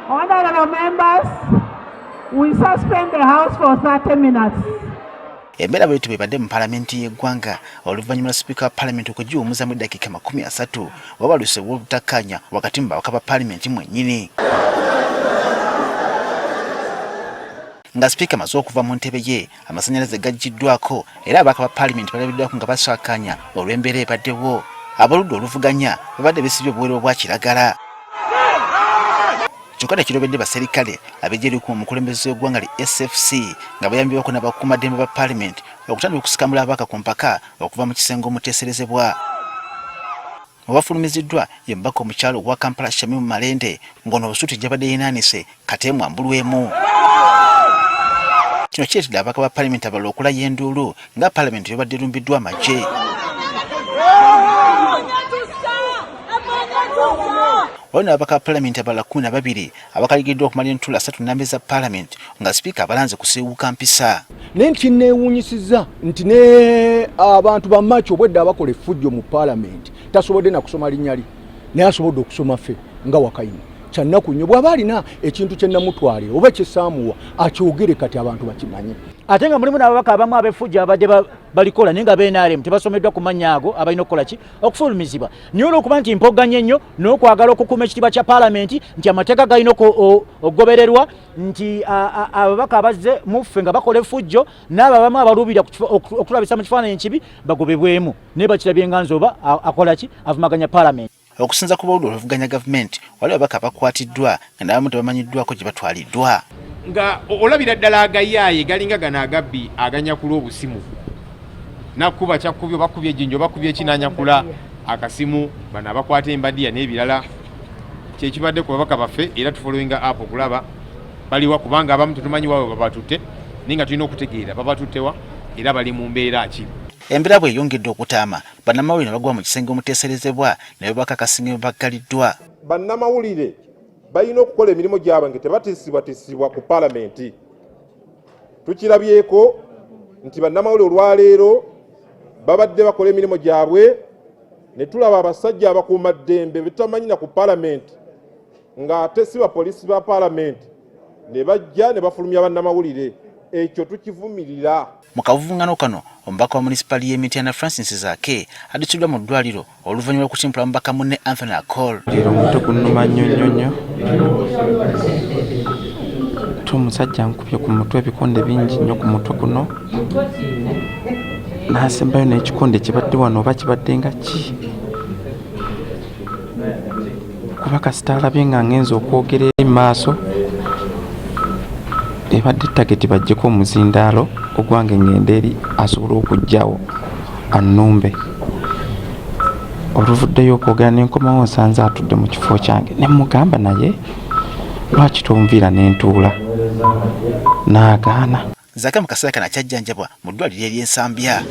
Honorable members, we suspend the House for 30 minutes. Embeera bwetyo bwebadde mu palamenti y'eggwanga oluvannyuma lwa sipiika wa palamenti okugiwummuzamu eddakiika 30 wabaluse w'obutakkaanya wakati mu babaka ba palamenti mwennyini. Nga sipiika amaze okuva mu ntebe ye, amasannyalaze gaggiddwako era ababaka ba palamenti balabiddwako nga baswakanya olw'embeera ebaddewo. Abaludda oluvuganya babadde besibye obuweerero bwa kiragala. Kyokka kirobedde baserikale abejjeri ku omukulembeze w'eggwanga li SFC nga bayambibwako n'abakuumaddembe ba palamenti okutandika okusikamula ababaka ku mpaka okuva mu kisenge omuteeserezebwa. Obafulumiziddwa ye mubaka omukyalo wa Kampala Shamimu Malende ng'ono obusuuti gyabadde yeenaanise kate mwambulwemu. Kino kireetedde ababaka ba palamenti abalala okulayo enduulu nga palamenti yabadde erumbiddwa amagye. Waliwo ababaka ba palamenti abalala 12 abakaligiddwa okumala entuula 3 nnambeza palamenti nga sipiika abalanze kusiiwuuka mpisa. Naye kinneewuunyisizza nti ne abantu bamaki obwedda abakola effujjo mu palamenti tasobodde na kusoma linnya lye naye asobodde okusoma ffe nga Wakayini. Kyannaku nnyo bw'aba alina ekintu kye nnamutwalira oba kyesaamuwa akyogere kati abantu bakimanye. Ate nga mulimu n'ababaka abamu ab'effujjo abadde balikola naye nga BNRM tebasomeddwa ku mannya ago abalina okukola ki okufulumizibwa. Naye olw'okuba nti mpogganye nnyo n'okwagala okukuuma ekitiibwa kya palamenti nti amateeka galina okugobererwa nti ababaka abazze muffe nga bakola effujjo n'abo abamu abaluubirira okutulabisa mu kifaananyi ekibi bagobebwemu naye bakirabye nga nzoba akola ki avumaganya palamenti. Okusinza ku baludda oluvuganya gavumenti waliwo ababaka abakwatiddwa nga n'abamu tebamanyiddwako gye batwaliddwa. Nga olabira ddala agayaaye galinga gano agabbi aganyakula obusimu nakuba kyakubye bakubye ejjinjo bakubye ekinanyakula akasimu bano abakwata embadiya n'ebirala kyekibadde ku babaka baffe era tufolowinga apo okulaba baliwa kubanga abamu tetumanyi waabwe babatutte naye nga tulina okutegeera babatuttewa era bali mu mbeera ki. Embeera bweyongedde okutaama bannamawulire bagwa mu kisenge omuteeserezebwa ne bakakasingibwa baggaliddwa. Bannamawulire balina okukola emirimu gyabwe nga tebatisibwatisibwa ku palamenti. Tukirabyeko nti bannamawulire olwaleero babadde bakola emirimu gyabwe ne tulaba abasajja abakuumaddembe betamanyi na ku palamenti nga ate si bapoliisi ba palamenti ne bajja ne bafulumya bannamawulire. Ekyo tukivumirira. Mu kavuvungano kano omubaka wa munisipali y'Emityana Francis Zaake addusiddwa mu ddwaliro oluvannyuma lw'okutimpula mubaka munne Anthony Akol. Omutwe gunnuma nnyo omusajja nkubye ku mutwe ebikonde bingi nnyo ku mutwe guno n'asembayo n'ekikonde kibadde wano oba kibadde nga ki kuba kasita alabye nga ngenza okwogera eri maaso ebadde tageti bajjeko omuzindaalo ogwange ngende eri asobola okuggyawo annumbe. Oluvuddeyo okwogera n'enkomawo nsanze atudde mu kifo kyange ne mugamba naye lwaki tonviira n'entuula n'agaana. Zaake mu kaseera kano akyajjanjabwa mu ddwaliro ery'ensambya.